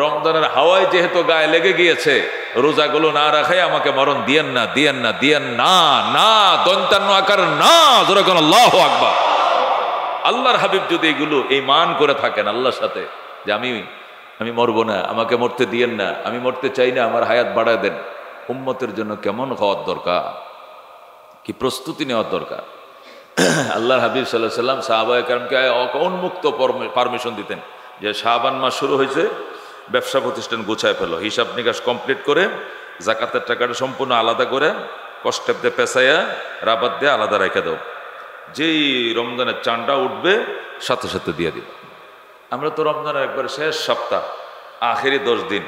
রমজানের হাওয়ায় যেহেতু গায়ে লেগে গিয়েছে, রোজাগুলো না রাখাই আমাকে মরণ দিয়েন না, দিয়েন না, দিয়েন না, না দন্তান্ন আকার না, জোরে কোন আল্লাহু আকবার। আল্লাহর হাবিব যদি এগুলো এই মান করে থাকেন আল্লাহর সাথে, যে আমি মরবো না, আমাকে মরতে দিয়েন না, আমি মরতে চাই না, আমার হায়াত বাড়ায় দেন, উম্মতের জন্য কেমন হওয়ার দরকার, কি প্রস্তুতি নেওয়ার দরকার। আল্লাহর হাবিব সাল্লাল্লাহু আলাইহি সাল্লাম সাহাবায়ে কেরামকে উন্মুক্ত পারমিশন দিতেন যে শাবান মাস শুরু হয়েছে, ব্যবসা প্রতিষ্ঠান গুছায় ফেলো, হিসাব নিকাশ কমপ্লিট করে জাকাতের টাকাটা সম্পূর্ণ আলাদা করে কষ্টেপ দিয়ে পেঁচাইয়া রাবাত দিয়ে আলাদা রেখে দাও, যেই রমজানের চাঁদটা উঠবে সাথে সাথে দিয়ে দিবে। আমরা তো রমজানের একবার শেষ সপ্তাহ আখেরি 10 দিন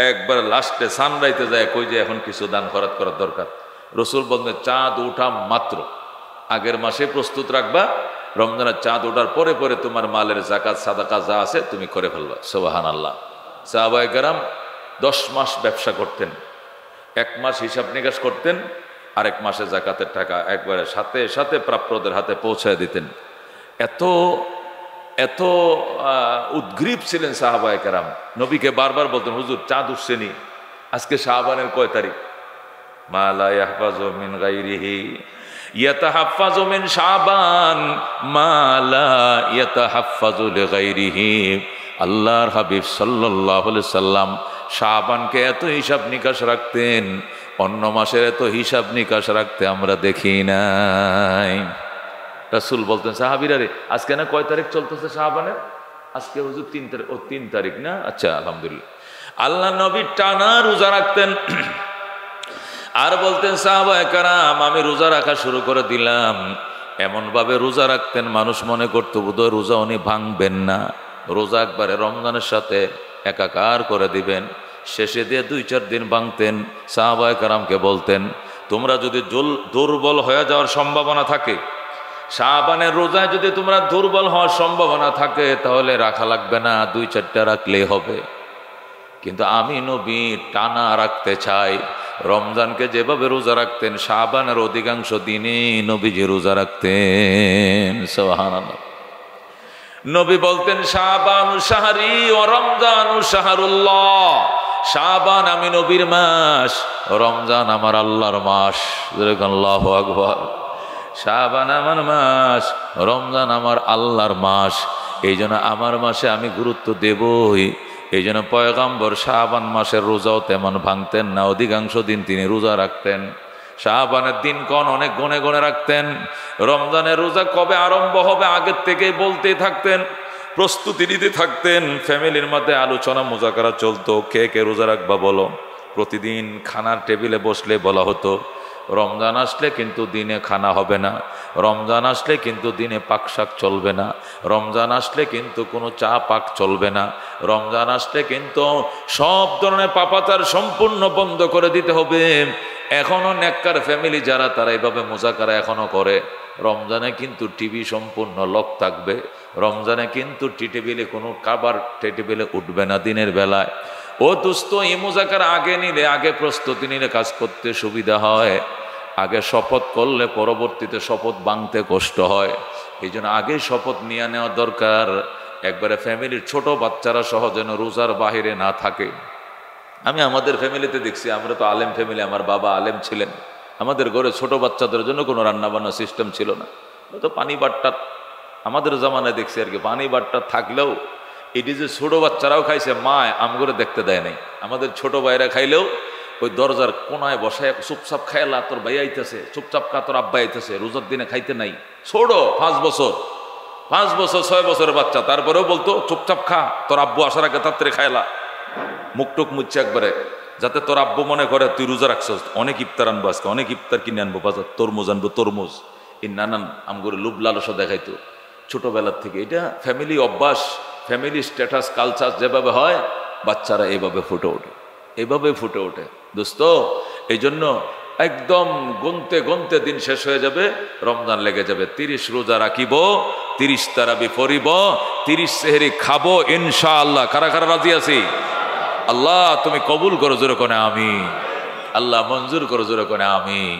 একবার লাস্টে সানরাইতে যায় কই যে এখন কিছু দান খরচ করার দরকার। রসুল বলতেন চাঁদ উঠা মাত্র আগের মাসে প্রস্তুত রাখবা, রমজানের চাঁদ ওঠার পরে পরে তোমার মালের জাকাত সাদাকা যা আছে তুমি করে ফেলবা। সুবহানাল্লাহ। সাহাবায়ে কেরাম 10 মাস ব্যবসা করতেন, 1 মাস হিসাব নিকাশ করতেন, আরেক মাসে জাকাতের টাকা একবারে সাথে সাথে প্রাপ্যদের হাতে পৌঁছায় দিতেন। এত এত উদ্গ্রীব ছিলেন সাহাবায়ে কেরাম, নবীকে বারবার বলতেন হুজুর চাঁদ উঠছেনি, আজকে শাবানের কয় তারিখ? মা লা ইয়াহফাজু মিন গায়রিহি ইয়াতাহাফাজু মিন শাবান মা লা ইয়াতাহাফাজু লিগায়রিহি। আল্লাহর হাবিব সাল্লাল্লাহু আলাইহি সাল্লাম শাবানকে এত হিসাব নিকাশ রাখতেন, অন্য মাসের এত হিসাব নিকাশ রাখতে আমরা দেখি নাই। রাসূল বলতেন সাহাবীরা রে আজকে না কয় তারিখ চলতেছে শাবানের? আজকে হুজুর 3 তারিখ। ও 3 তারিখ না, আচ্ছা আলহামদুলিল্লাহ। আল্লাহ নবী টানা রোজা রাখতেন আর বলতেন সাহাবায়ে কেরাম আমি রোজা রাখা শুরু করে দিলাম। এমনভাবে রোজা রাখতেন মানুষ মনে করতো বোধহয় রোজা উনি ভাঙবেন না, রোজা একবারে রমজানের সাথে একাকার করে দিবেন। শেষে দিয়ে 2-4 দিন ভাঙতেন। সাহাবায়ে কেরামকে বলতেন তোমরা যদি দুর্বল হয়ে যাওয়ার সম্ভাবনা থাকে, শাবানের রোজায় যদি তোমরা দুর্বল হওয়ার সম্ভাবনা থাকে তাহলে রাখা লাগবে না, 2-4টা রাখলেই হবে। কিন্তু আমি নবী টানা রাখতে চাই। রমজানকে যেভাবে রোজা রাখতেন শাবানের অধিকাংশ দিনে নবীজি রোজা রাখতেন। সুবহানাল্লাহ। নবী বলতেন শাবানু শাহরি ও রমজানু শাহরুল্লাহ। শাবান আমি নবীর মাস, রমজান আমার আল্লাহর মাস। আল্লাহু আকবার। শাবান আমার মাস, রমজান আমার আল্লাহর মাস, এই জন্য আমার মাসে আমি গুরুত্ব দেবই। এই জন্য পয়গম্বর শাবান মাসের রোজাও তেমন ভাঙতেন না, অধিকাংশ দিন তিনি রোজা রাখতেন। শাবানের দিন কন অনেক গনে গনে রাখতেন। রমজানের রোজা কবে আরম্ভ হবে আগের থেকেই বলতেই থাকতেন, প্রস্তুতি নিতে থাকতেন। ফ্যামিলির মধ্যে আলোচনা মুজাকারা চলতো, কে কে রোজা রাখবা বলো। প্রতিদিন খানার টেবিলে বসলে বলা হতো রমজান আসলে কিন্তু দিনে খানা হবে না, রমজান আসলে কিন্তু দিনে পাক শাক চলবে না, রমজান আসলে কিন্তু কোনো চা পাক চলবে না, রমজান আসলে কিন্তু সব ধরনের পাপাচার সম্পূর্ণ বন্ধ করে দিতে হবে। এখনও নেককার ফ্যামিলি যারা তারা এইভাবে মুজাকারা এখনও করে। রমজানে কিন্তু টিভি সম্পূর্ণ লক থাকবে, রমজানে কিন্তু টেবিলে কোনো খাবার টেবিলে উঠবে না দিনের বেলায়। ও দোস্ত এই মুজাকারা আগে নিলে, আগে প্রস্তুতি নিলে কাজ করতে সুবিধা হয়। আগে শপথ করলে পরবর্তীতে শপথ ভাঙতে কষ্ট হয়, এই জন্য আগে শপথ নিয়ে নেওয়া দরকার। একবারে ফ্যামিলির ছোট বাচ্চারা সহ যেন রোজার বাহিরে না থাকে। আমি আমাদের ফ্যামিলিতে দেখছি, আমরা তো আলেম ফ্যামিলি, আমার বাবা আলেম ছিলেন, আমাদের ঘরে ছোট বাচ্চাদের জন্য কোনো রান্নাবান্না সিস্টেম ছিল না। তো পানি বাট্টা আমাদের জামানায় দেখছি আর কি, পানি বাট্টা থাকলেও এটি যে ছোট বাচ্চারাও খাইছে, মা আমগরে দেখতে দেয় নাই। আমাদের ছোট ভাইরা খাইলেও ওই দরজার কোনায় বসায় চুপচাপ খাইলা, তোর ভাই আইতেছে, চুপচাপ খা, তোর আব্বা আইতেছে। রোজার দিনে খাইতে নাই, ছোট 5 বছর 6 বছরের বাচ্চা, তারপরেও বলতো চুপচাপ খা, তোর আব্বু আসার আগে তাড়াতাড়ি খাইলা। মুখটুক মুচ্ছে একবারে, যাতে তোর আব্বু মনে করে তুই রোজা রাখছস। অনেক ইফতার আনবো আজকে, অনেক ইফতার কিনে আনবো বাজার, তরমুজ আনবো তরমুজ। এই নানান আমগরে লোভ লালসা দেখাইতো ছোটবেলার থেকে। এটা ফ্যামিলি অভ্যাস, ফ্যামিলি স্ট্যাটাস কালচার যেভাবে হয় বাচ্চারা এইভাবে ফুটে ওঠে, এইভাবে ফুটে ওঠে দোস্ত। এই জন্য একদম গুনতে গুনতে দিন শেষ হয়ে যাবে, রমজান লেগে যাবে। 30 রোজা রাখিব, 30 তারাবি পড়িব, 30 সেহরি খাবো ইনশাআল্লাহ। কারা কারা রাজি আছি? আল্লাহ তুমি কবুল করো জোরে কোনে আমিন, আল্লাহ মঞ্জুর করো জোরে কোনে আমিন।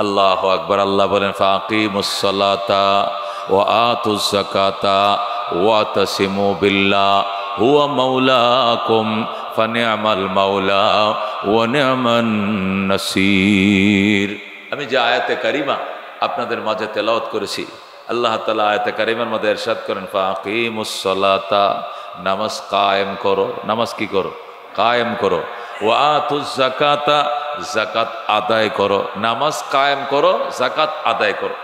আল্লাহু আকবার। আল্লাহ বলেন ফাকিমুস সালাতা ওয়া আতুজ যাকাতা ওয়া তাসিমু বিল্লাহ হুয়া মাওলাকুম ফানি'মাল মাওলা ওয়া নি'মান নাসির। আমি যে আয়াতে কারিমা আপনাদের মাঝে তেলাওয়াত করেছি, আল্লাহ তাআলা আয়াতে কারিমার মধ্যে ইরশাদ করেন ফাকিমুস সালাতা, নামাজ কায়েম করো। নামাজ কি করো? কায়েম করো। ওয়া আতুজ যাকাতা, যাকাত আদায় করো। নামাজ কায়েম করো, যাকাত আদায় করো।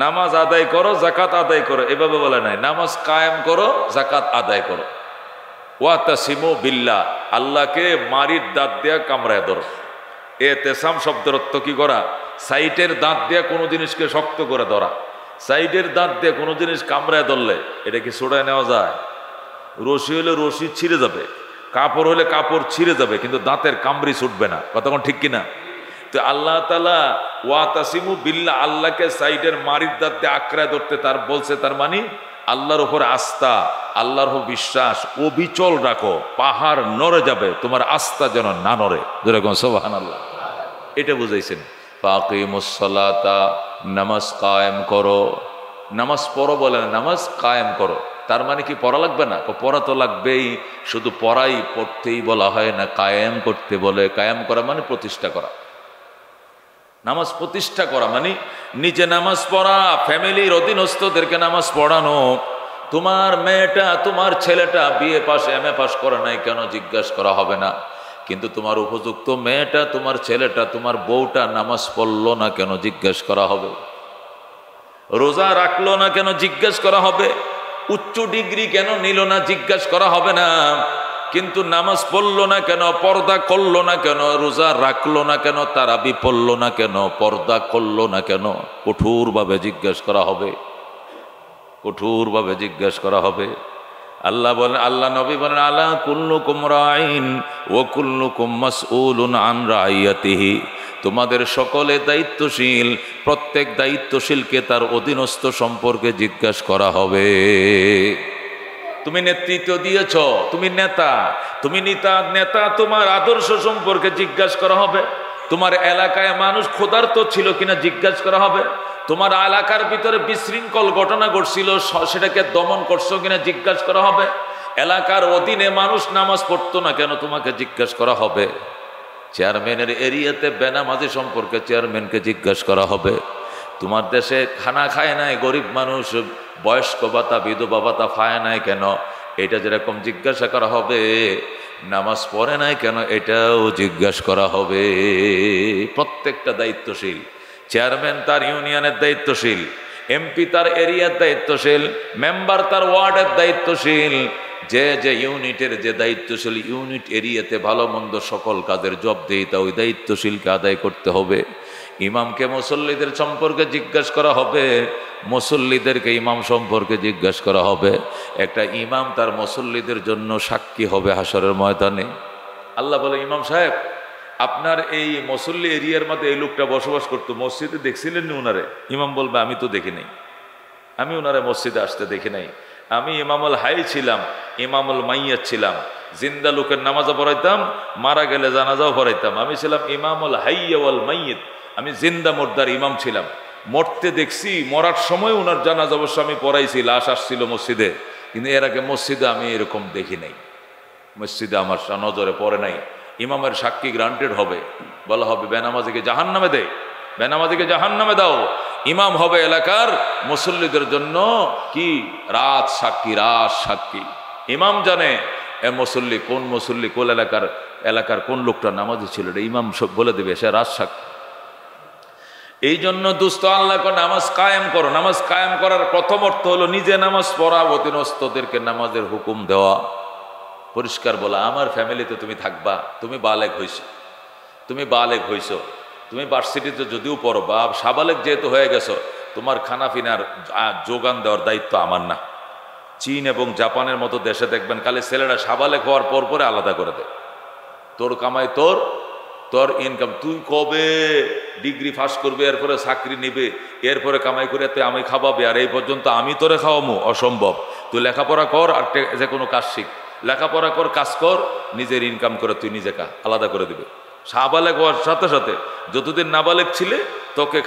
নামাজ আদায় করো, যাকাত আদায় করো, এভাবে বলে নাই। নামাজ কায়েম করো, যাকাত আদায় করো। ওয়াতাসিমু বিল্লাহ, আল্লাহকে মারির দাঁত দিয়া কামড়ায় ধরো। এতেসাম শব্দের অর্থ কি করা? সাইটের দাঁত দিয়া কোনো জিনিসকে শক্ত করে ধরা। সাইডের দাঁত দিয়ে কোনো জিনিস কামড়ায় ধরলে এটা কি ছোড়ায় নেওয়া যায়? রশি হলে রশি ছিঁড়ে যাবে, কাপড় হলে কাপড় ছিঁড়ে যাবে, কিন্তু দাঁতের কামড়ি ছুটবে না। কতক্ষণ ঠিক কিনা? তো আল্লাহ তাআলা ওয়াতাসিমু বিল্লাহ, আল্লাহকে সাইডের মারির দাঁত দিয়ে আঁকড়ায় ধরতে তার বলছে, তার মানে আল্লাহর উপর আস্থা, আল্লাহর উপর বিশ্বাস অবিচল রাখো। পাহাড় নড়ে যাবে, তোমার আস্থা যেন না নড়ে। যেরকম সুবহানাল্লাহ, এটা বুঝাইছেন। ফাকিমুস সালাতা, নামাজ কায়েম করো। নামাজ পড়ো বলে না, নামাজ কায়েম করো। তার মানে কি পড়া লাগবে না? পড়া তো লাগবেই। শুধু পড়াই, পড়তেই বলা হয় না, কায়েম করতে বলে। কায়েম করা মানে প্রতিষ্ঠা করা। নামাজ প্রতিষ্ঠা করা মানে নিজে নামাজ পড়া, ফ্যামিলির অধীনস্থদেরকে নামাজ পড়ানো। তোমার মেয়েটা, তোমার ছেলেটা বিএ পাস এমএ পাস করে নাই কেন জিজ্ঞাসা করা হবে না, কিন্তু তোমার উপযুক্ত মেয়েটা, তোমার ছেলেটা, তোমার বউটা নামাজ পড়লো না কেন জিজ্ঞেস করা হবে। রোজা রাখলো না কেন জিজ্ঞেস করা হবে। উচ্চ ডিগ্রি কেন নিল না জিজ্ঞেস করা হবে না। কিন্তু নামাজ পড়লো না কেন, পর্দা করলো না কেন, রোজা রাখলো না কেন, তারাবি পড়লো না কেন, পর্দা করলো না কেন, কঠোরভাবে জিজ্ঞেস করা হবে। কঠোরভাবে জিজ্ঞেস করা হবে। আল্লাহ বলেন, আল্লাহ নবী বলেন, আলা কুল্লুকুম রাইন ওয়া কুল্লুকুম মাসউলুন আন রাইয়াতিহি। তোমাদের সকলে দায়িত্বশীল, প্রত্যেক দায়িত্বশীলকে তার অধীনস্থ সম্পর্কে জিজ্ঞাসা করা হবে। তুমি নেতৃত্ব দিয়েছ, তুমি নেতা, তুমি নেতা, তোমার আদর্শ সম্পর্কে জিজ্ঞাসা করা হবে। তোমার এলাকায় মানুষ ক্ষুধার্ত ছিল কিনা জিজ্ঞাসা করা হবে। তোমার এলাকার ভিতরে বিশৃঙ্খল ঘটনা ঘটছিল, সেটাকে দমন করছো কিনা জিজ্ঞাসা করা হবে। এলাকার অধীনে মানুষ নামাজ পড়তো না কেন তোমাকে জিজ্ঞাসা করা হবে। চেয়ারম্যানের এরিয়াতে বেনামাজি সম্পর্কে চেয়ারম্যানকে জিজ্ঞাসা করা হবে। তোমার দেশে খানা খায় নাই গরিব মানুষ, বয়স্ক ভাতা, বিধবা ভাতা পায় নাই কেন, এটা যেরকম জিজ্ঞাসা করা হবে। নামাজ পড়ে নাই কেন, এটাও জিজ্ঞাসা করা হবে। প্রত্যেকটা দায়িত্বশীল। চেয়ারম্যান তার ইউনিয়নের দায়িত্বশীল, এমপি তার এরিয়ার দায়িত্বশীল, মেম্বার তার ওয়ার্ডের দায়িত্বশীল। যে যে ইউনিটের যে দায়িত্বশীল, ইউনিট এরিয়াতে ভালো মন্দ সকল কাজের জবাবদিহিতা ওই দায়িত্বশীলকে আদায় করতে হবে। ইমামকে মুসল্লিদের সম্পর্কে জিজ্ঞাসা করা হবে, মুসল্লিদেরকে ইমাম সম্পর্কে জিজ্ঞাসা করা হবে। একটা ইমাম তার মুসল্লিদের জন্য সাক্ষী হবে হাসরের ময়দানে। আল্লাহ বলে, ইমাম সাহেব, আপনার এই মুসল্লি এরিয়ার মধ্যে এই লোকটা বসবাস করতো, মসজিদে দেখছিলেন না উনারে? ইমাম বলবে, আমি তো দেখি নাই, আমি উনারে মসজিদে আসতে দেখি নাই। আমি ইমামুল হাই ছিলাম, ইমামুল মাইয়াত ছিলাম। জিন্দা লোকের নামাজও পড়াইতাম, মারা গেলে জানাজাও পড়াইতাম। আমি ছিলাম ইমামুল হাইয়া ওয়াল মাইয়িত, আমি জিন্দা মুর্দার ইমাম ছিলাম। মরতে দেখছি, মরার সময় উনার জানাজা অবশ্য আমি পড়াইছি, লাশ আসছিল মসজিদে, কিন্তু এর আগে মসজিদে আমি এরকম দেখি নাই, মসজিদে আমার নজরে পড়ে নাই। ইমামের সাক্ষী গ্রান্টেড হবে, বলা হবে বেনামাজিকে জাহান্নামে দে, বেনামাজিকে জাহান্নামে দাও। ইমাম হবে এলাকার মুসল্লিদের জন্য কি রাজ সাক্ষী, রাজ সাক্ষী। ইমাম জানে এ মুসল্লি কোন মুসল্লি, কোন এলাকার কোন লোকটা নামাজি ছিল, এটা ইমাম সব বলে দেবে, সে রাজ সাক্ষী। এই জন্য দুস্থ আল্লাহকে নামাজ কায়েম করো। নামাজ কায়েম করার প্রথম অর্থ হলো নিজে নামাজ পড়া, অধীনস্থদেরকে নামাজের হুকুম দেওয়া, পরিষ্কার বলা, আমার ফ্যামিলিতে তুমি থাকবা, তুমি বালেগ হইছো, তুমি বালেগ হইছো, তুমি ভার্সিটিতে যদিও পড়ো বা সাবালেগ যেহেতু হয়ে গেছো, তোমার খানা পিনার যোগান দেওয়ার দায়িত্ব আমার না। চীন এবং জাপানের মতো দেশে দেখবেন খালি ছেলেরা সাবালেগ হওয়ার পর পরে আলাদা করে দেয়, তোর কামাই তোর, তোর ইনকাম, তুই কবে ডিগ্রি পাস করবে, এরপরে চাকরি নিবে, এরপরে কামাই করে তুই আমি খাওয়াবে, আর এই পর্যন্ত আমি তোরে খাওয়ামো, অসম্ভব। তুই লেখাপড়া কর আর যে কোনো কাজ শিখ, লেখাপড়া কর, কাজ কর, নিজের ইনকাম করে তুই নিজে খা, আলাদা করে দিবে। সাবালেগ হওয়ার সাথে সাথে যতদিন নাবালেগ ছিলে তোকে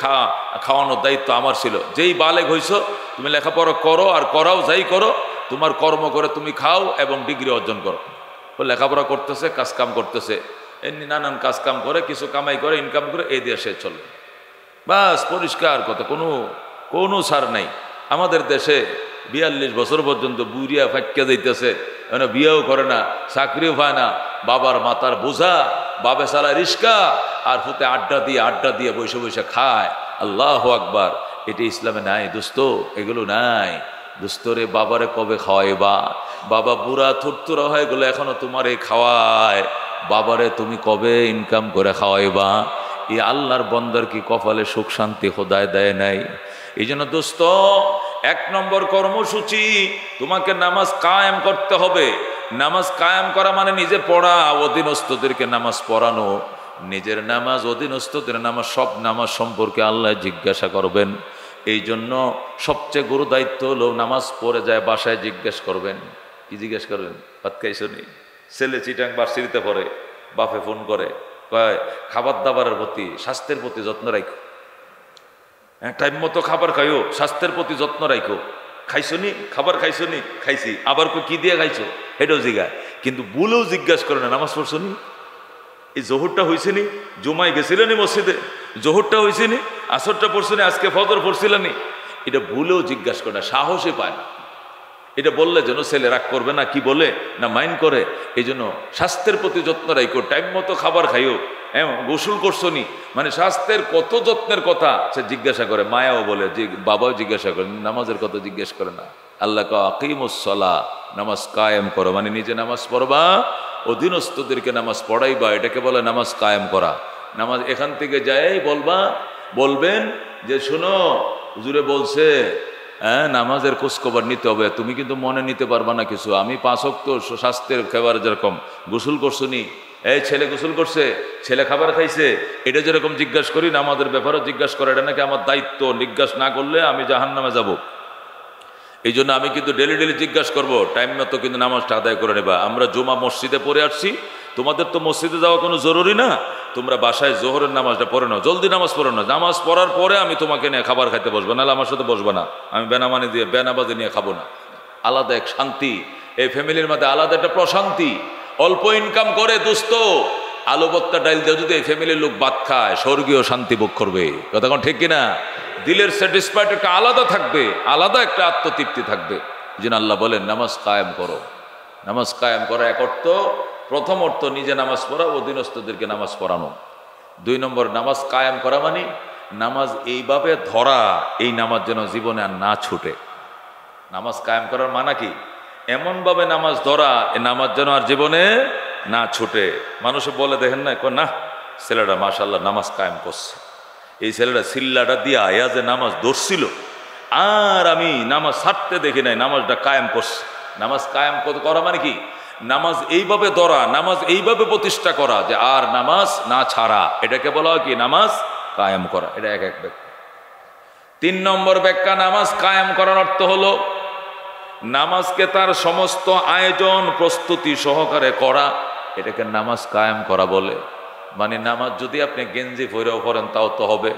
খাওয়ানোর দায়িত্ব আমার ছিল। যেই বালেগ হইছ তুমি লেখাপড়া করো আর করাও, যাই করো, তোমার কর্ম করে তুমি খাও এবং ডিগ্রি অর্জন করো। ও লেখাপড়া করতেছে, কাজকাম করতেছে, এমনি নানান কাজকাম করে, কিছু কামাই করে, ইনকাম করে, এই দিয়ে সে চলবে। বাস পরিষ্কার কথা, কোনো সার নাই। আমাদের দেশে 42 বছর পর্যন্ত বুড়িয়া ফাঁকিয়া যাইতেছে, মানে বিয়েও করে না, চাকরিও পায় না, বাবার মাথার বোঝা, বাবে চালায় রিস্কা, আর ফুতে আড্ডা দিয়ে বসে বসে খায়। আল্লাহ আকবার। এটি ইসলামে নাই দোস্ত, এগুলো নাই দোস্ত রে। বাবারে কবে খাওয়াইবা? বাবা বুড়া থুরথুরা হয়ে গেলো, এখনো তোমারে খাওয়ায়, বাবারে তুমি কবে ইনকাম করে খাওয়াইবা? এই আল্লাহর বন্দার কি কপালে সুখ শান্তি খোদায় দেয় নাই? এই জন্য দোস্ত, 1 নম্বর কর্মসূচি, তোমাকে নামাজ কায়েম করতে হবে। নামাজ কায়েম করা মানে নিজে পড়া, অধীনস্থদেরকে নামাজ পড়ানো। নিজের নামাজ, অধীনস্থদের নামাজ, সব নামাজ সম্পর্কে আল্লাহ জিজ্ঞাসা করবেন। এই জন্য সবচেয়ে গুরু দায়িত্ব হলো নামাজ পড়ে যায় বাসায় জিজ্ঞেস করবেন। কি জিজ্ঞেস করবেন? ভাত খাইছনি? ছেলে চিটাং ভার্সিটিতে পড়ে, বাপে ফোন করে, কয় খাবার দাবারের প্রতি, স্বাস্থ্যের প্রতি যত্ন রাখো, হ্যাঁ টাইম মতো খাবার খাইও, স্বাস্থ্যের প্রতি যত্ন রাখো। খাইছনি? খাবার খাইছনি? খাইছি। আবার কি দিয়ে খাইছো? এটাও জিজ্ঞাসা। কিন্তু ভুলেও জিজ্ঞাসা করে না নামাজ পড়ছনি? এই জোহরটা হয়েছে নি? জুমায় গেছিলেনি মসজিদে? জোহরটা হয়েছে নি? আসরটা পড়ছনি? আজকে ফজর পড়ছিলেনি? এটা ভুলেও জিজ্ঞাসা করে না, সাহসে পায় না। এটা বললে যেন ছেলে রাগ করবে না, কি বলে না মাইন্ড করে। এই জন্য স্বাস্থ্যের প্রতি যত্ন রাখো, টাইম মতো খাবার খাইও, হ্যাঁ গোসল করছনি, মানে স্বাস্থ্যের কত যত্নের কথা সে জিজ্ঞাসা করে। মায়াও বলে, বাবাও জিজ্ঞাসা করে, নামাজের কথা জিজ্ঞেস করে না। আল্লাহ কা আকিমুস সালাহ, নামাজ কায়েম করো, মানে নিজে নামাজ পড়বা, অধীনস্থদেরকে নামাজ পড়াইবা, এটাকে বলে নামাজ কায়েম করা। নামাজ এখান থেকে যাই বলবেন যে শোনো হুজুরে বলছে, হ্যাঁ নামাজের খোঁজখবর নিতে হবে। তুমি কিন্তু মনে নিতে পারবা না কিছু। আমি 5 ওয়াক্ত স্বাস্থ্যের খাবার যেরকম, গোসল করছনি? এই ছেলে গোসল করছে, ছেলে খাবার খাইছে, এটা যেরকম জিজ্ঞাসা করি, নামাজের ব্যাপারেও জিজ্ঞাসা করে। এটা নাকি আমার দায়িত্ব, জিজ্ঞাসা না করলে আমি জাহান্নামে যাব। এই জন্য আমি কিন্তু ডেলি জিজ্ঞাসা করবো, টাইম মতো কিন্তু নামাজটা আদায় করে নেবা। আমরা জুমা মসজিদে পড়ে আসছি, তোমাদের তো মসজিদে যাওয়া কোনো জরুরি না, তোমরা বাসায় জোহরের নামাজটা পড়ে নাও, জলদি নামাজ পড়ে নাও। নামাজ পড়ার পরে আমি তোমাকে নিয়ে খাবার খাইতে বসবো, নাহলে আমার সাথে বসবো না। আমি বেনামাজি নিয়ে খাবো না। আলাদা এক শান্তি, এই ফ্যামিলির মধ্যে আলাদা একটা প্রশান্তি। অল্প ইনকাম করে দোস্ত, আলু ভর্তা ডাইল দিয়ে যদি এই ফ্যামিলির লোক ভাত খায়, স্বর্গীয় শান্তি ভোগ করবে। কথা কোন ঠিক কিনা? দিলের স্যাটিসফাইড একটা আলাদা থাকবে, আলাদা একটা আত্মতৃপ্তি থাকবে। এই জন্য আল্লাহ বলেন নামাজ কায়েম করো। নামাজ কায়েম করা এক অর্থ, প্রথম অর্থ নিজে নামাজ পড়া, অধীনস্থদেরকে নামাজ পড়ানো। 2 নম্বর নামাজ কায়েম করা মানে নামাজ এইভাবে ধরা, এই নামাজ যেন জীবনে আর না ছুটে। নামাজ কায়েম করার মানে কি? এমনভাবে নামাজ ধরা, এ নামাজ যেন আর জীবনে না ছুটে। মানুষে বলে দেখেন না ছেলেটা মাশাআল্লাহ নামাজ কায়েম করছে, এই ছেলেটা সিল্লাটা দিয়ে আয়া যে নামাজ ধরছিল, আর আমি নামাজ ছাড়তে দেখি নাই, নামাজটা কায়েম করছে। নামাজ কায়েম করা মানে কি? নামাজ এইভাবে ধরা, নামাজ এইভাবে প্রতিষ্ঠা করা যে আর নামাজ না ছাড়া, এটাকে বলা হয় কি? নামাজ কায়েম করা। এটা এক ব্যাখ্যা। 3 নম্বর ব্যাখ্যা, নামাজ কায়েম করার অর্থ হলো নামাজকে তার সমস্ত আয়োজন প্রস্তুতি সহকারে করা, এটাকে নামাজ কায়েম করা বলে। মানে নামাজ যদি আপনি গেঞ্জি পরেও পড়েন তাও তো হবে,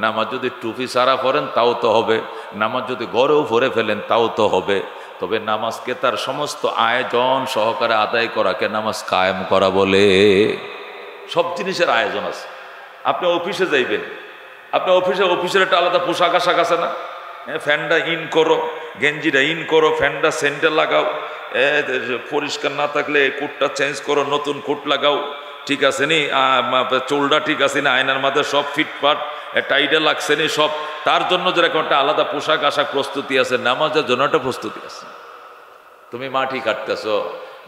নামাজ যদি টুপি ছাড়া পড়েন তাও তো হবে, নামাজ যদি ঘরেও পরে ফেলেন তাও তো হবে। তবে নামাজকে তার সমস্ত আয়োজন সহকারে আদায় করাকে নামাজ কায়েম করা বলে। সব জিনিসের আয়োজন আছে। আপনি অফিসে যাইবেন, আপনি অফিসের একটা আলাদা পোশাক আশাক আছে না? ফ্যানটা ইন করো, গেঞ্জিটা ইন করো, ফ্যানটা সেন্টার লাগাও, পরিষ্কার না থাকলে কোটটা চেঞ্জ করো, নতুন কোট লাগাও, ঠিক আছে নি? চুলটা ঠিক আছে না? আয়নার মধ্যে সব ফিটফাট, টাইটে লাগছে নি সব। তার জন্য যেরকম একটা আলাদা পোশাক আশাক প্রস্তুতি আছে, নামাজের জন্য একটা প্রস্তুতি আছে। তুমি মাটি কাটতেছো,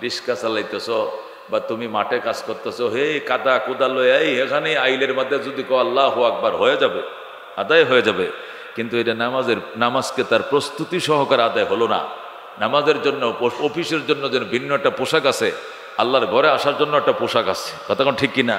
রিক্সা চালাইতেছো, বা তুমি মাঠে কাজ করতেছো, হে কাদা কোদাল এই এখানে আইলের মধ্যে যদি কো আল্লাহু আকবার, হয়ে যাবে, আদায় হয়ে যাবে। কিন্তু এটা নামাজকে তার প্রস্তুতি সহকারে আদায় হলো না। নামাজের জন্য, অফিসের জন্য যেন ভিন্ন একটা পোশাক আছে, আল্লাহর ঘরে আসার জন্য একটা পোশাক আছে। কতক্ষণ ঠিক কিনা?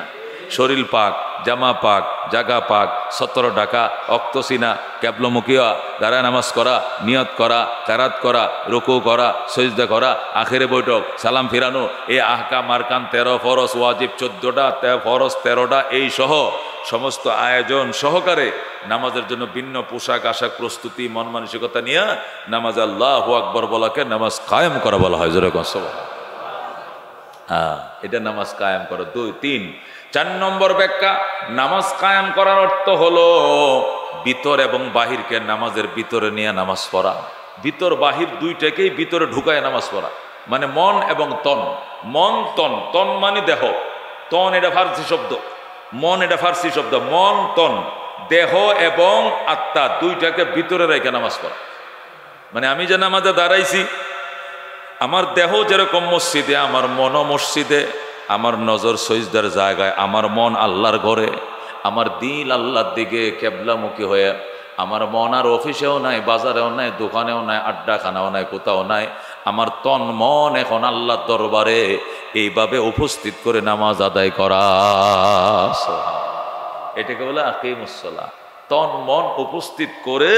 শরীর পাক, জামা পাক, জাগা পাক, 17 ডাকা, অক্তসিনা, ক্যাবলমুখিয়া, দাঁড়ায় নামাজ করা, নিয়ত করা, কারাত করা, রুকু করা, সজদা করা, আখেরে বৈঠক, সালাম ফিরানো, এই আহকাম আরকান 13 ফরজ, ওয়াজিব 14টা, ফরজ 13টা, এই সহ সমস্ত আয়োজন সহকারে নামাজের জন্য ভিন্ন পোশাক আশাক প্রস্তুতি মন মানসিকতা নিয়ে নামাজ আল্লাহু আকবার বলাকে নামাজ কায়েম করা বলা হয়। যেরকম হ্যাঁ, এটা নামাজ কায়েম করো। 2, 3, 4 নম্বর ব্যাখ্যা, নামাজ কায়েম করার অর্থ হলো ভিতর এবং বাহিরকে নামাজের ভিতরে নিয়ে নামাজ পড়া। ভিতর বাহির দুইটাকেই ভিতরে ঢুকায় নামাজ পড়া, মানে মন এবং তন। মন তন, তন মানে দেহ, তন এটা ফার্সি শব্দ, মন এটা ফার্সি শব্দ, মন তন, দেহ এবং আত্মা দুইটাকে ভিতরে রেখে নামাজ পড়া। মানে আমি যে নামাজে দাঁড়াইছি, আমার দেহ যেরকম মসজিদে, আমার মনও মসজিদে, আমার নজর সজদার জায়গায়, আমার মন আল্লাহর ঘরে, আমার দিল আল্লাহর দিকে কেবলামুখী হয়ে, আমার মন আর অফিসেও নাই, বাজারেও নাই, দোকানেও নাই, আড্ডাখানাও নাই, কোথাও নাই, আমার তন মন এখন আল্লাহর দরবারে এইভাবে উপস্থিত করে নামাজ আদায় করা, এটাকে বলে আকিমুস সালাহ। তন মন উপস্থিত করে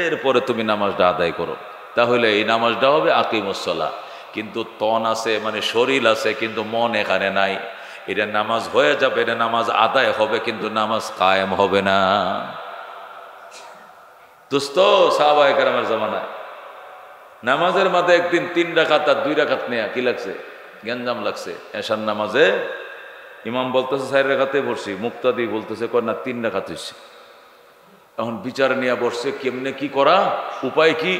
এরপরে তুমি নামাজটা আদায় করো, তাহলে এই নামাজটা হবে আকিমুস সালাহ। কিন্তু তন আছে মানে শরীর আছে, কিন্তু মন এখানে নাই, এটা নামাজ হয়ে যাবে, এটা নামাজ আদায় হবে, কিন্তু নামাজ কায়েম হবে না। দোস্ত, সাহাবায়ে কেরামের জামানায় নামাজের মাঝে একদিন 3 রাকাত আর 2 রাকাত নেয়া কি লাগছে, গেঞ্জাম লাগছে। এশার নামাজে ইমাম বলতেছে 4 রাকাতে পড়ছি, মুক্তাদি বলতেছে কয় না 3 রাকাত হইছে। এখন বিচার নিয়ে বসছে কেমনে কি করা, উপায় কি?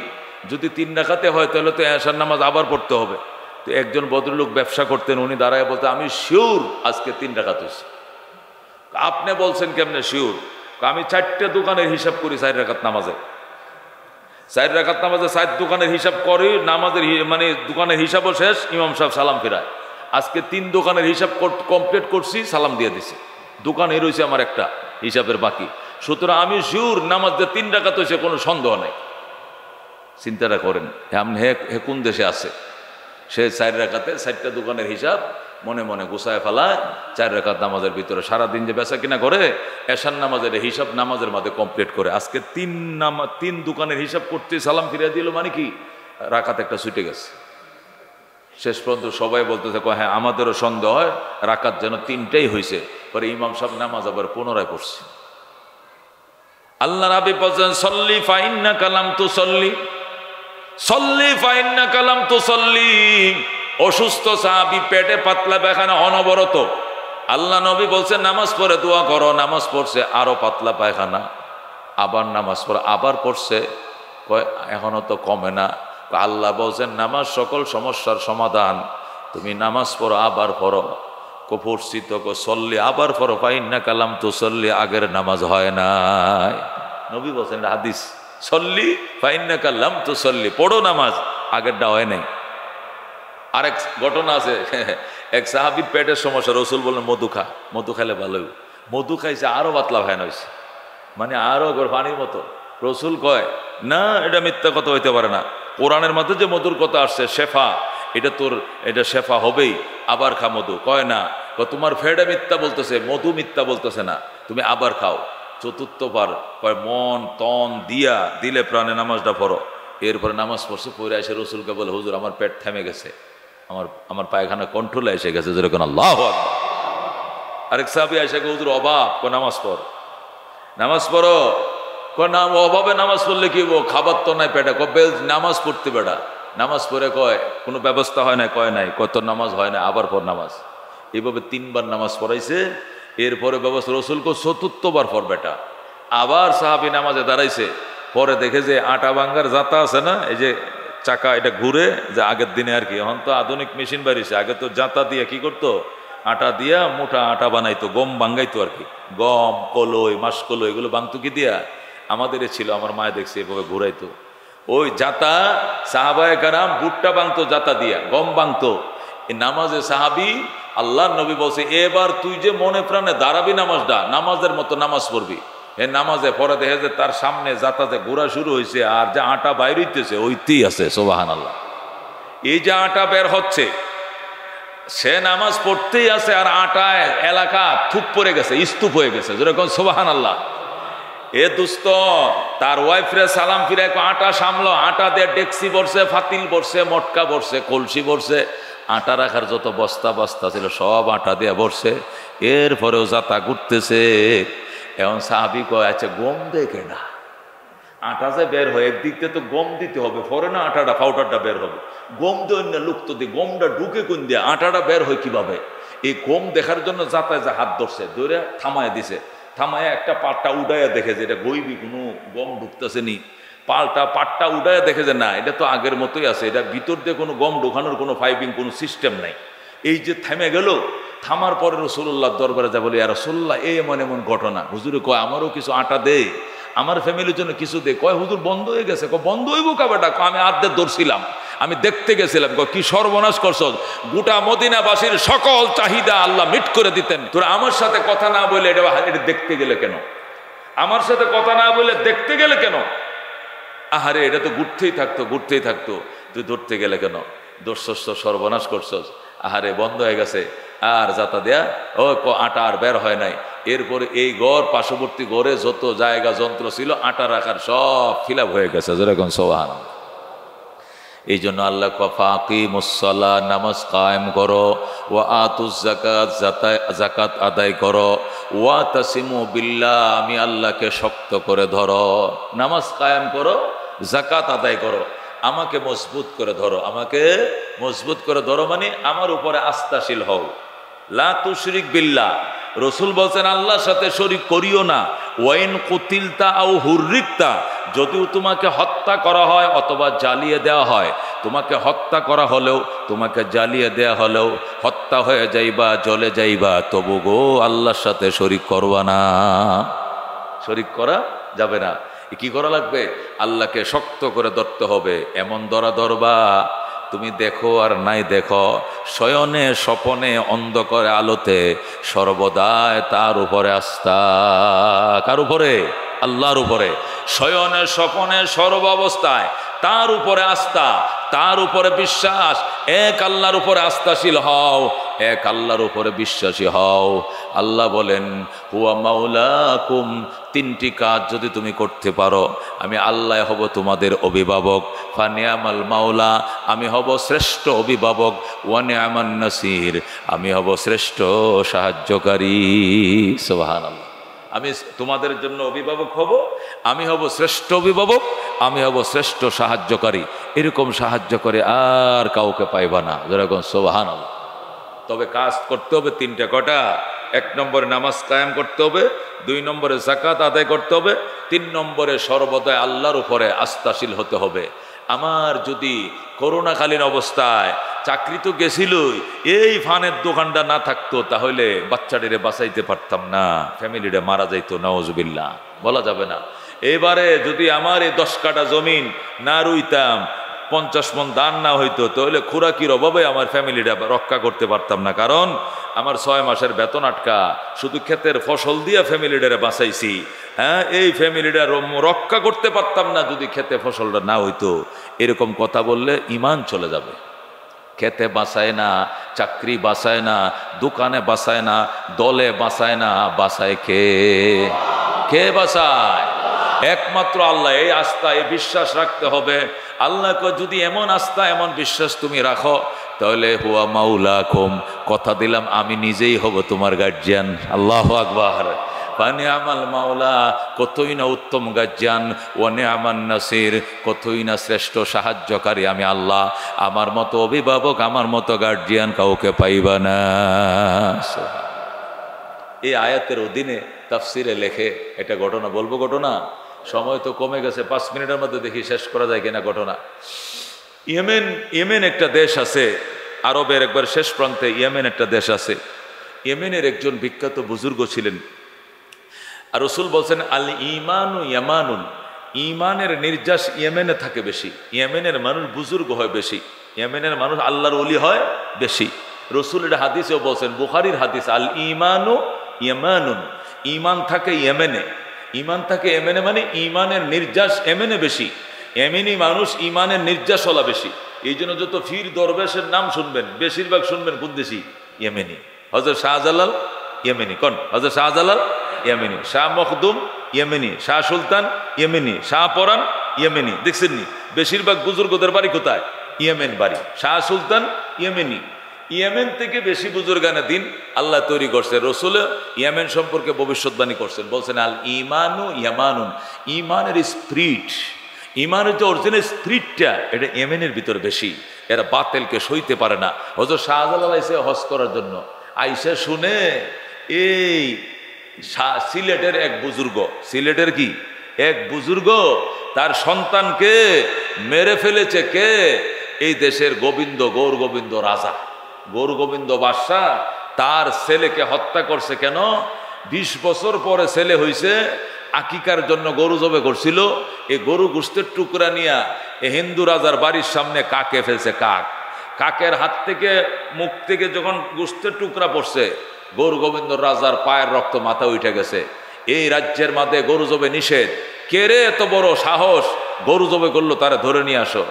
যদি 3 রাকাতে হয় তাহলে তো এশার নামাজ আবার পড়তে হবে। তো একজন ভদ্রলোক ব্যবসা করতেন, উনি দাঁড়ায় বলতে, আমি শিওর আজকে 3 রাকাত হইছে। আপনি বলছেন কেমনে শিওর? আমি 4টে দোকানের হিসাব করি 4 রাকাত নামাজে, 4 রাকাত নামাজে 4 দোকানের হিসাব করি, নামাজের মানে দোকানের হিসাবও শেষ, ইমাম সাহেব সালাম ফিরায়। আজকে 3 দোকানের হিসাব কমপ্লিট করছি, সালাম দিয়ে দিছি, দোকানে রয়েছে আমার একটা হিসাবের বাকি। সুতরাং আমি শিওর নামাজ যে 3 রাকাত হয়েছে, কোনো সন্দেহ নাই। চিন্তাটা করেন, হে কোন দেশে আছে? সে 4 রাকাতে 4টা দোকানের হিসাব মনে মনে গুছায় ফেলায়, 4 রাকাত নামাজের ভিতরে সারাদিন যে বেচা কিনা করে, এশার নামাজের হিসাব নামাজের মাঝে কমপ্লিট করে। আজকে 3 দোকানের হিসাব করতে সালাম ফিরিয়ে দিল, মানে কি রাকাত একটা ছুটে গেছে। শেষ পর্যন্ত সবাই বলতেছে, হ্যাঁ আমাদেরও সন্দেহ হয় রাকাত যেন 3টাই হয়েছে। পরে ইমাম সাহেব নামাজ আবার পুনরায় পড়ছে। আল্লাহ রাবি বলছেন, সল্লি ফাইন্নাকা লাম তুসল্লি, সল্লি ফাইন্নাকা লাম তুসল্লি। অসুস্থ সাহাবী, পেটে পাতলা পায়খানা অনবরত, আল্লাহ নবী বলছেন নামাজ পড়ে দোয়া করো। নামাজ পড়ছে, আরো পাতলা পায়খানা, আবার নামাজ পড়ে, আবার পড়ছে, এখনো তো কমে না। আল্লাহ বলছেন নামাজ সকল সমস্যার সমাধান, তুমি নামাজ পড়ো, আবার পড়ো। পড়ছি তো সল্লি, আবার পড়ো, ফাইন্নাকা লাম তুসল্লি, আগের নামাজ হয় নাই। নবী বলছেন হাদিস, সল্লি ফাইন্নাকা লাম তুসল্লি, পড়ো নামাজ, আগেরটা হয় নাই। আরেক ঘটনা আছে, এক সাহাবীর পেটের সমস্যা, রসুল বললেন মধু খা, মধু খাইলে ভালো। মধু খাইছে, আরো পাতলা ভাইন হয়েছে, মানে আরো পানির মতো। রসুল কয় না, এটা মিথ্যা কথা হইতে পারে না, কোরআনের মধ্যে যে মধুর কথা আসছে শেফা, এটা শেফা হবেই, আবার খা মধু। কয় না, তোমার ফেডে মিথ্যা বলতেছে, মধু মিথ্যা বলতেছে না, তুমি আবার খাও। চতুর্থবার কয় মন তন দিলে প্রাণে নামাজটা পড়ো। এরপরে নামাজ পড়ছে, পড়ে এসে রসুলকে বলে, হুজুর আমার পেট থেমে গেছে, আমার পায়খানা কন্ট্রোলে এসে গেছে, যেরকম আল্লাহু আকবার। আরেক সাহাবী এসে হুজুর অভাব, নামাজ পড়, নামাজ পড়ো। অভাবে নামাজ পড়লে কি খাবার তো নাই পেটে, নামাজ পড়তে বেড়া। নামাজ পড়ে কয় কোনো ব্যবস্থা হয় না, কয় নাই, কত নামাজ হয় না, আবার পর নামাজ। এইভাবে 3বার নামাজ পড়াইছে। এরপরে ব্যবস্থা রসুলকে 4বার পর বেটা। আবার সাহাবী নামাজে দাঁড়াইছে, পরে দেখে যে আটা ভাঙ্গার জাতা আছে না, এই যে চাকা, এটা ঘুরে, যে আগের দিনে আর কি, এখন তো আধুনিক মেশিন বাড়িছে, আগে তো জাতা দিয়ে কি করতো, আটা দিয়া মোটা আটা বানাইতো, গম ভাঙ্গাইতো আর কি, গম কলই মাসকলই এগুলো ভাঙতো কি দিয়া, আমাদের ছিল, আমার মায়ে দেখছে এভাবে ঘুরাইতো। ওই জাতা সাহাবায়ে কেরাম ভুট্টা ভাঙতো জাতা দিয়া, গম ভাঙতো। এই নামাজে সাহাবী, আল্লাহর নবী বলছে, এবার তুই যে মনে প্রাণে দাঁড়াবি নামাজটা, নামাজের মতো নামাজ পড়বি। এ নামাজে পরে দেখে যে তার সামনে জাতাতে ঘোরা শুরু হয়েছে, আর যে আটা বাইর হইতেছে ওইতেই আছে, সুবহানাল্লাহ। এই যে আটা বের হচ্ছে, সে নামাজ পড়তেই আছে, আর আটা এলাকা থুপ পড়ে গেছে, স্তূপ হয়ে গেছে, যেরকম সুবহানাল্লাহ। এ দুস্ত, তার ওয়াইফরে সালাম ফিরে আটা সামলো, আটা দিয়ে ডেকসি বসছে, ফাতিল বসছে, মটকা বসছে, কলসি বসছে, আটা রাখার যত বস্তা বস্তা ছিল সব আটা দিয়ে ভরছে। এরপরেও যাতা ঘুরতেছে। এখন সাহাবি কয়, আচ্ছা গম দেয় কেনা? আটা যে বের হয় একদিক থেকে তো গম দিতে হবে, পরে না আটাটা পাউডারটা বের হবে। গম দেয় না লুপ্ত দিয়ে, গমটা ঢুকে কোন দিয়ে, আটাটা বের হয় কিভাবে? এই গম দেখার জন্য যাতায় যে হাত ধরছে, ধরে থামায় দিছে। থামায় একটা পাটটা উড়াইয়া দেখে যে এটা গইবি, কোনো গম ঢুকতেছে নি। পাটটা উড়াইয়া দেখে যে না, এটা তো আগের মতোই আছে, এটা ভিতর দিয়ে কোনো গম ঢোকানোর কোনো পাইপিং কোনো সিস্টেম নাই। এই যে থেমে গেল, থামার পরে রাসূলুল্লাহ দরবারে যা বলি, আর রাসূলুল্লাহ এমন এমন ঘটনা। হুজুরে কয়, আমারও কিছু আটা দে, আমার ফ্যামিলির জন্য কিছু দে। কয় হুজুর বন্ধ হয়ে গেছে। কয় বন্ধ হইব কাবেটা? আমি আর্ধেক ধরছিলাম, আমি দেখতে গেছিলাম। কি সর্বনাশ করছ, গোটা মদিনাবাসীর সকল চাহিদা আল্লাহ মিট করে দিতেন, তোরা আমার সাথে কথা না বলে এটা দেখতে গেলে কেন? আমার সাথে কথা না বলে দেখতে গেলে কেন? আহারে এটা তো ঘুরতেই থাকতো, তুই ধরতে গেলে কেন? দর্শস সর্বনাশ করছস। আহারে বন্ধ হয়ে গেছে, আর যাতা দেয়া ও আটা আর বের হয় নাই। এরপরে এই গড় পার্শ্ববর্তী গড়ে যত জায়গা যন্ত্র ছিল আটা রাখার সব ফিল আপ হয়ে গেছে। যেরকম সোহান। এই জন্য আল্লাহ ফাকিমুসসালা, নামাজ কায়েম করো, ওয়া আতুজ যাকাত, যাকাত আদায় করো, ওয়া তাসিমু বিল্লাহ, আমি আল্লাহকে শক্ত করে ধরো। নামাজ কায়েম করো, যাকাত আদায় করো, আমাকে মজবুত করে ধরো। আমাকে মজবুত করে ধরো মানে আমার উপরে আস্থাশীল হও। লা তুশরিক বিল্লাহ, রসুল বলছেন আল্লাহর সাথে শরীক করিও না। ওয়াইন কুতিলতা আও হুররিকতা, যদিও তোমাকে হত্যা করা হয় অথবা জ্বালিয়ে দেওয়া হয়, তোমাকে হত্যা করা হলেও, তোমাকে জ্বালিয়ে দেওয়া হলেও, হত্যা হয়ে যাইবা, জ্বলে যাইবা, তবু গো আল্লাহর সাথে শরীক করবা না। শরীক করা যাবে না। কি করা লাগবে? আল্লাহকে শক্ত করে ধরতে হবে। এমন ধরবা তুমি দেখো আর নাই দেখো, শয়নে স্বপনে অন্ধকারে আলোতে সর্বদাই তার উপরে আস্থা। কার উপরে? আল্লাহর উপরে। শয়নে স্বপনে সর্বাবস্থায় তার উপরে আস্থা, তার উপরে বিশ্বাস। এক আল্লাহর উপরে আস্থাশীল হও, এক আল্লাহর উপরে বিশ্বাসী হও। আল্লাহ বলেন হুয়া মাওলাকুম, তিনটি কাজ যদি তুমি করতে পারো, আমি আল্লাহ হব তোমাদের অভিভাবক। ফানিয়ামাল মাওলা, আমি হব শ্রেষ্ঠ অভিভাবক। ওয়া নিয়ামান নাসির, আমি হব শ্রেষ্ঠ সাহায্যকারী। সুবহানাল্লাহ। আমি তোমাদের জন্য অভিভাবক হব, আমি হব শ্রেষ্ঠ অভিভাবক, আমি হব শ্রেষ্ঠ সাহায্যকারী। এরকম সাহায্য করে আর কাউকে পাইবা না। যেরকম সুবহানাল্লাহ। তবে কাজ করতে হবে তিনটা। কটা? 1 নম্বরে নামাজ কায়েম করতে হবে, 2 নম্বরে যাকাত আদায় করতে হবে, 3 নম্বরে সর্বদাই আল্লাহর উপরে আস্থাশীল হতে হবে। আমার যদি করোনাকালীন অবস্থায় চাকরি তো গেছিলই, এই ফানের দোকানটা না থাকতো তাহলে বাচ্চাটিরে বাঁচাইতে পারতাম না, ফ্যামিলিটা মারা যাইতো। নাউজুবিল্লাহ, বলা যাবে না। এবারে যদি আমার এই 10 কাঠা জমিন না রুইতাম, 50 মণ দান না হইতো, তাহলে খোরাকির অভাবে আমার ফ্যামিলিটা রক্ষা করতে পারতাম না। কারণ আমার 6 মাসের বেতন আটকা, শুধু ক্ষেতের ফসল দিয়ে ফ্যামিলিটারে বাঁচাইছি। হ্যাঁ, এই ফ্যামিলিটা রক্ষা করতে পারতাম না যদি খেতে ফসলটা না হইতো। এরকম কথা বললে ইমান চলে যাবে। খেতে বাঁচায় না, চাকরি বাঁচায় না, দোকানে বাঁচায় না, দলে বাঁচায় না, বাঁচায় কে বাঁচায়? একমাত্র আল্লাহ। এই আস্থা, এই বিশ্বাস রাখতে হবে। আল্লাহকে যদি এমন আস্থা, এমন বিশ্বাস তুমি রাখো, তাহলে হুয়া মাওলাকুম, কথা দিলাম আমি নিজেই হব তোমার গার্জিয়ান। আল্লাহু আকবার। ফানিয়ামাল মাওলা, কতই না উত্তম গার্জিয়ান। ওয়া নিয়ামান নাসির, কতই না শ্রেষ্ঠ সাহায্যকারী আমি আল্লাহ। আমার মতো অভিভাবক, আমার মতো গার্জিয়ান কাউকে পাইবা না। এই আয়াতের অধীনে তাফসিরে লেখে একটা ঘটনা বলবো। ঘটনা, সময় তো কমে গেছে, 5 মিনিটের মধ্যে দেখি শেষ করা যায় কিনা ঘটনা। ইয়েমেন একটা দেশ আছে, আরবের একবার শেষ প্রান্তে ইয়েমেন একটা দেশ আছে। ইয়েমেনের একজন বিখ্যাত বুজুর্গ ছিলেন। আর রাসূল বলছেন আল ঈমানু ইয়ামানুন, ঈমানের নির্যাস ইয়েমেনে থাকে বেশি। ইয়েমেনের মানুষ বুজুর্গ হয় বেশি, ইয়েমেনের মানুষ আল্লাহর ওলি হয় বেশি। রাসূল এটা হাদিসেও বলছেন, বুখারীর হাদিস, আল ঈমানু ইয়ামানুন, ঈমান থাকে ইয়েমেনে। ঈমান থাকে ইয়েমেনে মানে ঈমানের নির্যাস ইয়েমেনে বেশি। ইয়েমেনি মানুষ ঈমানের নির্যাসওয়ালা বেশি। এই জন্য যত ফির দরবেশের নাম শুনবেন, বেশিরভাগ শুনবেন কোন দেশি? ইয়েমেনি। হযরত শাহজালাল ইয়েমেনি। কোন? হযরত শাহজালাল ইয়েমেনি। শাহ মখদুম ইয়েমেনি, শাহ সুলতান ইয়েমেনি, শাহ পরান ইয়েমেনি। দেখছেন নি? বেশিরভাগ বুজুর্গদের বাড়ি কোথায়? ইয়েমেন বাড়ি। শাহ সুলতান ইয়েমেনি, ইয়েমেন থেকে বেশি বুজুর্গানে দিন আল্লাহ তৈরি করছে। রসুল ইয়েমেন সম্পর্কে ভবিষ্যৎবাণী করছেন, বলছেন আল ইমানু ইয়ামানুন, ইমানের স্পিরিট, ইমানের যে অরিজিনাল স্পিরিটটা এটা ইয়েমেনের ভিতর বেশি, এরা বাতিলকে সইতে পারে না। হযরত শাহজালাল আইসে হজ করার জন্য, আইসা শুনে এই সিলেটের এক বুজুর্গ, সিলেটের কি এক বুজুর্গ তার সন্তানকে মেরে ফেলেছে কে? এই দেশের গোবিন্দ, গৌর গোবিন্দ রাজা, গৌর গোবিন্দ বাদশাহ তার ছেলেকে হত্যা করছে। কেন? 20 বছর পরে ছেলে হইছে, আকিকার জন্য গরু জবে করছিল, এই গরু গোশতের টুকরা নিয়ে এই হিন্দু রাজার বাড়ির সামনে কাকে ফেলছে। কাকের হাত থেকে, মুখ থেকে যখন গোশতের টুকরা পড়ছে, গৌর গোবিন্দ রাজার পায়ের রক্ত মাথা উঠে গেছে। এই রাজ্যের মাঝে গরু জবে নিষেধ, কে রে এত বড় সাহস গরু জবে করলো, তারা ধরে নিয়ে আসো।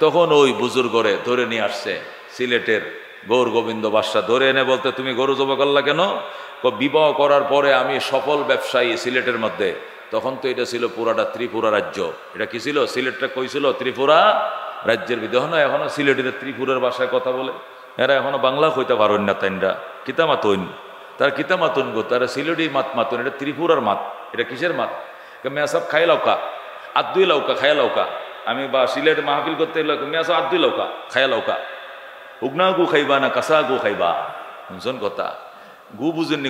তখন ওই বুজুর্গরে ধরে নিয়ে আসছে সিলেটের গৌর গোবিন্দ বাদশাহ। ধরে এনে বলতে, তুমি গরু জবে করলা কেন? বিবাহ করার পরে আমি সফল ব্যবসায়ী সিলেটের মধ্যে। তখন তো এটা ছিল পুরাটা ত্রিপুরা রাজ্য। এটা কি ছিল? সিলেটটা কই ছিল? ত্রিপুরা রাজ্যের ভিতরে। এখনো সিলেটের ত্রিপুরার ভাষায় কথা বলে, এরা এখনো বাংলা কইতে পারেন না। তাইনরা কিতা মাতইন, তার কিতা মাতুন গো, তারা সিলেটি মাত মাতুন, এটা ত্রিপুরার মাত। এটা কিসের মাত? মেয়া সব খাই লাউকা, আদুই লাউকা, খায়া লাউকা। আমি বা সিলেট মাহফিল করতে মেয়া সব আদুই লাউকা, খায়া লাউকা। উগনা গু খাইবা না কাঁচা গু খাইবা? শুনছেন কথা? গু বুঝেননি?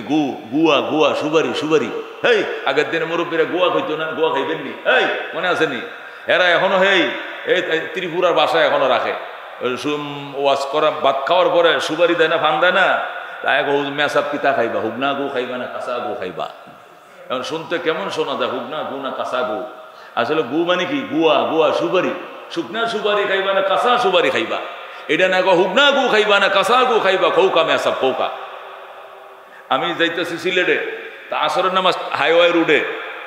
গুয়া, গুয়া, সুবারি, সুবারি। হেই, আগের দিনে মুরব্বীরা গুয়া খাইতো না, গুয়া খাইবেননি? এই মনে আসেনি? এরা এখনো এই ত্রিপুরার বাসায় এখনো রাখে। ওয়াজ করা, ভাত খাওয়ার পরে সুবারি দেয় না, ফান দেয় না, তাই মেসাব কিতা খাইবা? হুগনা গু খাইবা না কাঁচা গু খাইবা? এখন শুনতে কেমন শোনা যায়, হুগনা গু না কাঁচা গু? আসলে গু মানে কি? গুয়া, গুয়া, সুবারি। শুকনা সুবারি খাইবা না কাঁচা সুবারি খাইবা? এটা না হুগনা গু খাইবা না কাঁচা গু খাইবা, খৌকা মেসাব খৌকা। আমি যাইতেছি সিলেটে, তা আসরের নামাজ হাইওয়ে রোডে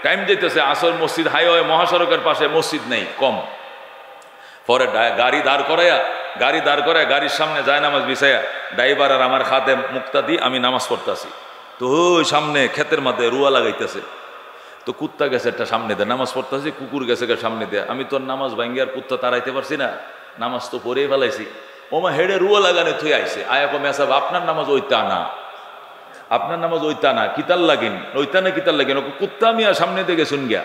টাইম যাইতেছে, আসর মসজিদ হাইওয়ে মহাসড়কের পাশে মসজিদ নেই, কম। পরে গাড়ি দাঁড় করাইয়া গাড়ির সামনে যায় নামাজ বিছাইয়া, ড্রাইভার আর আমার খাদেম মুক্তাদি, আমি নামাজ পড়তেছি। তো ওই সামনে ক্ষেতের মধ্যে রুয়া লাগাইতেছে, তো কুত্তা গেছে একটা সামনে দেয়, নামাজ পড়তেছি, কুকুর গেছে সামনে দেয়। আমি তো নামাজ ভাঙ্গি আর কুত্তা তাড়াইতে পারছি না, নামাজ তো পড়েই ফেলাইছি। ওমা হেডে রুয়া লাগানে থুই আইছে, আয়াকো মেসাব আপনার নামাজ ওইটা না, আপনার নামাজ ওইটা না, কিতাল লাগিন ওইটা না, কিতাল লাগিন। কুত্তা মিয়া সামনে দিয়ে গেছুন গিয়া,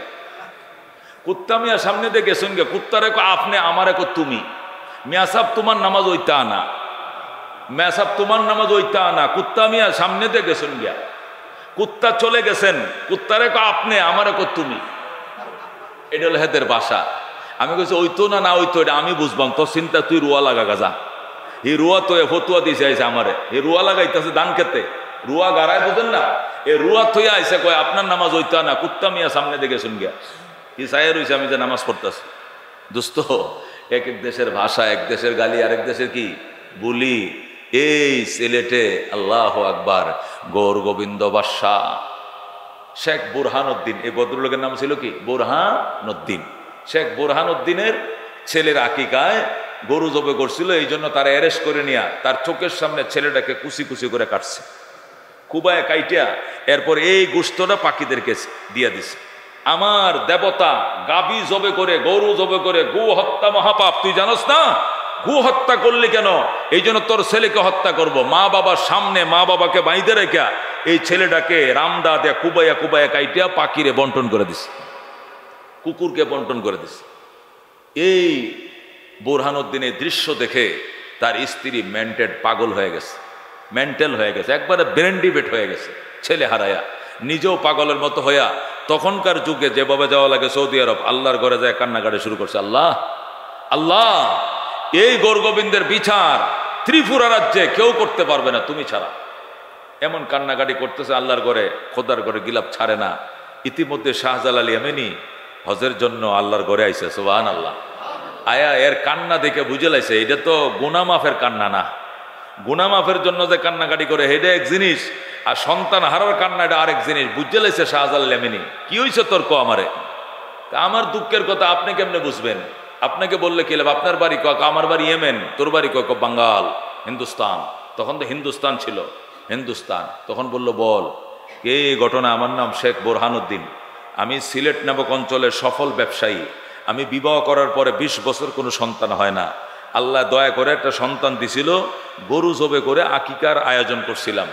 কুত্তা মিয়া সামনে দিয়ে গেছুন গিয়া। কুত্তারে আপনি, আমার এক তুমি, মিয়া সাহেব তোমার নামাজ ওইটা না, মিয়া সাহেব তোমার নামাজ ওইটা না। কুত্তা মিয়া সামনে দিয়ে গেছুন গিয়া, কুত্তা চলে গেছেন, কুত্তারে আপনি, আমার এক তুমি। এটা হলো হেদের ভাষা। আমি কইছি ওইতো না, না ওইতো, এটা আমি বুঝবাম, তোর চিন্তা, তুই রুয়া লাগা গাজা। এই রুয়া তো ফতুয়া দিছে আইসে আমারে, এই রুয়া লাগাইতেছে ধান খেতে, রুয়া গাড়ায় বুঝেন না, এই রুয়া থইয়া আইসে কয় আপনার নামাজ ওইতা না, কুত্তা মিয়া সামনে দেখে শুন গিয়া। কি সাহেব রয়েছে, আমি যে নামাজ পড়তেছি। দোস্ত, এক এক দেশের ভাষা, এক দেশের গালি, আরেক দেশের কি বলি। এই সিলেটে আল্লাহ আকবার, গৌর গোবিন্দ বাদশাহ শেখ বুরহানুদ্দিন, এই ভদ্রলোকের নাম ছিল কি? বুরহানুদ্দিন। শেখ বুরহানুদ্দিনের ছেলের আকিকায় গরু জবে করছিল, এই জন্য তারা অ্যারেস্ট করে নিয়ে তার চোখের সামনে ছেলেটাকে কুচি কুচি করে কাটছে, কুবায় কাইটিয়া। এরপর এই গোশতটা পাখিদেরকে দিয়া দিছে। আমার দেবতা গাবি জবে করে, গরু জবে করে, গু হত্যা মহাপাপ, তুই জানোস না? গু হত্যা করলি কেন? এই জন্য তোর ছেলেকে হত্যা করব। মা বাবার সামনে মা বাবাকে বাইদে রেখা এই ছেলেটাকে রামদা দেয়া কুবাইয়া কুবাইয়া কাইটিয়া পাখিরে বন্টন করে দিছে, কুকুরকে বন্টন করে দিছে। এই বুরহানুদ্দিনের দৃশ্য দেখে তার স্ত্রী পাগল হয়ে গেছে, মেন্টাল হয়ে গেছে, একবারে ব্রেন ডিবেট হয়ে গেছে, ছেলে হারায়া নিজেও পাগলের মতো হইয়া। তখনকার যুগে যেভাবে যাওয়া লাগে সৌদি আরব, আল্লাহর ঘরে যায় কান্নাকাটি শুরু করছে, আল্লাহ আল্লাহ, এই গৌর গোবিন্দের বিচার ত্রিপুরা রাজ্যে কেউ করতে পারবে না তুমি ছাড়া। এমন কান্নাকাটি করতেছে আল্লাহর ঘরে, খোদার ঘরে গিলাপ ছাড়ে না। ইতিমধ্যে শাহজালাল ইয়ামানি হজের জন্য আল্লাহর ঘরে আইছে, সুবহানাল্লাহ। আয়া এর কান্না দেখে বুঝে লাইছে এটা তো গুনাহ মাফের কান্না না। গুনাহ মাফের জন্য যে কান্নাকাটি করে এটা এক জিনিস, আর সন্তান হারার কান্না এটা আরেক জিনিস। বুঝে লাইছে শাহজালাল ইয়ামানি, কি হয়েছে তর্ক আমারে? আমার দুঃখের কথা আপনি কেমনে বুঝবেন? আপনাকে বললে কি লাভ? আপনার বাড়ি কক, আমার বাড়ি ইয়েমেন, তোর বাড়ি কক বাঙ্গাল, হিন্দুস্তান। তখন তো হিন্দুস্তান ছিল, হিন্দুস্তান। তখন বলল বল এই ঘটনা। আমার নাম শেখ বুরহানুদ্দিন, আমি সিলেট নামক অঞ্চলের সফল ব্যবসায়ী। আমি বিবাহ করার পরে 20 বছর কোনো সন্তান হয় না। আল্লাহ দয়া করে একটা সন্তান দিছিল, গরু জবে করে আকিকার আয়োজন করছিলাম।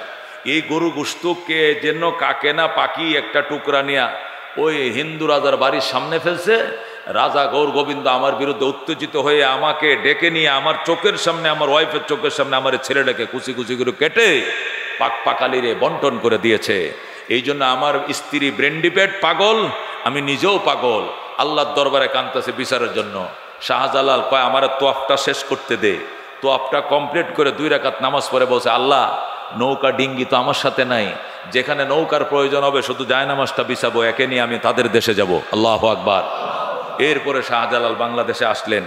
এই গরু গোশতকে যেন কাকে না পাকি একটা টুকরা নিয়ে ওই হিন্দু রাজার বাড়ির সামনে ফেলছে। রাজা গৌর গোবিন্দ আমার বিরুদ্ধে উত্তেজিত হয়ে আমাকে ডেকে নিয়ে আমার চোখের সামনে, আমার ওয়াইফের চোখের সামনে আমার ছেলেটাকে কুচি কুচি করে কেটে পাকালিরে বন্টন করে দিয়েছে। এই জন্য আমার স্ত্রী ব্রেন্ডিপেট পাগল, আমি নিজেও পাগল, আল্লাহর দরবারে কাঁদতেছে বিচারের জন্য। শাহজালাল কয় আমার তোয়াফটা শেষ করতে দে। তোয়াফটা কমপ্লিট করে 2 রাকাত নামাজ পড়ে বলছে, আল্লাহ নৌকা ডিঙ্গি তো আমার সাথে নাই, যেখানে নৌকার প্রয়োজন হবে শুধু জায়নামাজটা বিছাবো, একে নিয়ে আমি তাদের দেশে যাব। আল্লাহু আকবার। এরপরে শাহজালাল বাংলাদেশে আসলেন,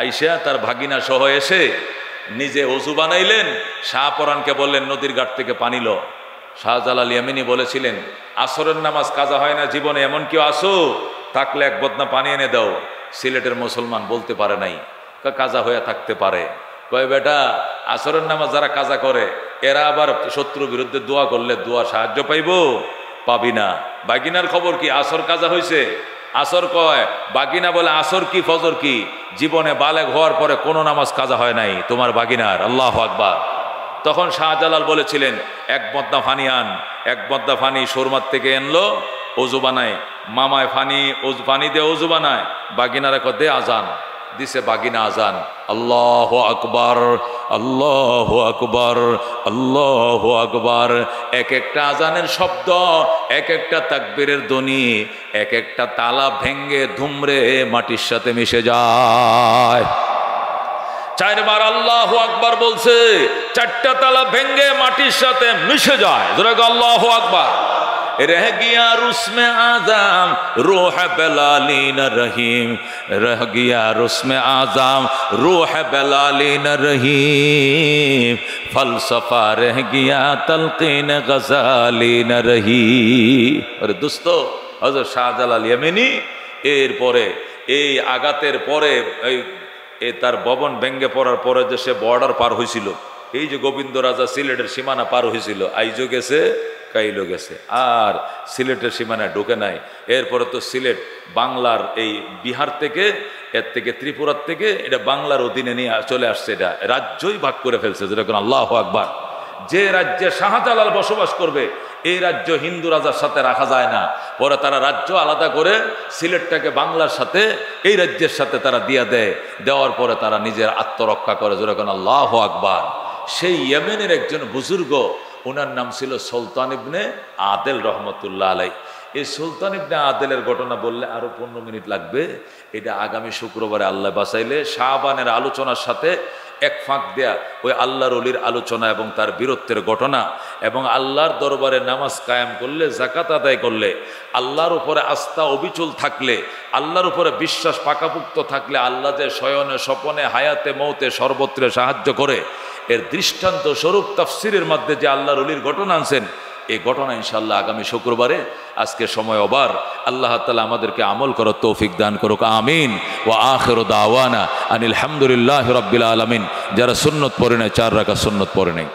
আইসা তার ভাগিনা সহ এসে নিজে ওযু বানাইলেন, শাহপরানকে বললেন নদীর ঘাট থেকে পানি লো। শাহজালাল ইয়ামিনী বলেছিলেন, আসরের নামাজ কাজা হয় না জীবনে, এমন কেউ আসো থাকলে এক বদনা পানি এনে দাও। সিলেটের মুসলমান বলতে পারে নাই, কাজা হয়ে থাকতে পারে। কয় বেটা আসরের নামাজ যারা কাজা করে এরা আবার শত্রুর বিরুদ্ধে দোয়া করলে দোয়া সাহায্য পাইব? পাবি না। বাগিনার খবর কি? আসর কাজা হয়েছে? আসর কয়, বাগিনা বলে আসর কি ফজর কি? জীবনে বালেগ হওয়ার পরে কোনো নামাজ কাজা হয় নাই তোমার বাগিনার। আল্লাহু আকবার। তখন শাহজালাল বলেছিলেন, এক বদনা ফানি আন। এক বদনা ফানি সুরমার থেকে এনলো, ওযু বানায়, মামায় পানি দিয়ে ওযু বানায়, বাগিনারা দে আজান দিছে, বাগিনা আজান। আল্লাহু আকবার, আল্লাহু আকবার, আল্লাহু আকবার। এক একটা আজানের শব্দ, এক একটা তাকবীরের ধ্বনি, এক একটা তালা ভেঙ্গে ধুমরে মাটির সাথে মিশে যায়। 4 বার আল্লাহু আকবার বলছে, 4টা তালা ভেঙ্গে মাটির সাথে মিশে যায়। আল্লাহু আকবার। रह गया रुस्म आज़म रूह बेलाली न रहीम, रह गया रुस्म आज़म रूह बेलाली न रहीम, फलसफा रह गया तलकीन गजाली न रही। अरे दोस्तो, हज़रत शाहजालाल ইয়ামিনী এরপরে এই আঘাতের পরে এই তার ভবন ভেঙ্গে পড়ার পরে যে সে বর্ডার পার হয়েছিল, এই যে গোবিন্দ রাজা সিলেটের সীমানা পার হয়েছিল, আইজো গেছে কাইলো গেছে, আর সিলেটের সীমানায় ঢোকে নাই। এরপরে তো সিলেট বাংলার এই বিহার থেকে, এর থেকে ত্রিপুরার থেকে এটা বাংলার অধীনে নিয়ে চলে আসছে, এটা রাজ্যই ভাগ করে ফেলছে। যেরকম আল্লাহু আকবার। যে রাজ্যে শাহজালাল বসবাস করবে এই রাজ্য হিন্দু রাজার সাথে রাখা যায় না, পরে তারা রাজ্য আলাদা করে সিলেটটাকে বাংলার সাথে এই রাজ্যের সাথে তারা দিয়ে দেয়। দেওয়ার পরে তারা নিজের আত্মরক্ষা করে। যেরকম আল্লাহু আকবার। সেই ইয়েমেনের একজন বুজুর্গ, ওনার নাম ছিল সুলতান ইবনে আদেল রহমতুল্লাহ আলাই। এই সুলতান ইবনে আদেলের ঘটনা বললে আরো 15 মিনিট লাগবে। এটা আগামী শুক্রবারে আল্লাহ বাঁচাইলে শাহবানের আলোচনার সাথে এক ফাঁক দেয়া ওই আল্লাহর ওলির আলোচনা এবং তার বীরত্বের ঘটনা, এবং আল্লাহর দরবারে নামাজ কায়েম করলে, যাকাত আদায় করলে, আল্লাহর উপরে আস্থা অবিচল থাকলে, আল্লাহর উপরে বিশ্বাস পাকাপুক্ত থাকলে আল্লাহ যে শয়নে স্বপনে হায়াতে মৌতে সর্বত্রে সাহায্য করে, এর দৃষ্টান্ত স্বরূপ তাফসিরের মধ্যে যে আল্লাহর ওলির ঘটনা আনছেন, এই ঘটনা ইনশাআল্লাহ আগামী শুক্রবারে। আজকে সময় ওভার। আল্লাহ তাআলা আমাদেরকে আমল করার তৌফিক দান করুক। আমিন। ওয়া আখিরু দাওয়ানা আনিল হামদুলিল্লাহি রাব্বিল আলামিন। যারা সুন্নত পড়ে নাই 4 রাকাত সুন্নত পড়ে নাই।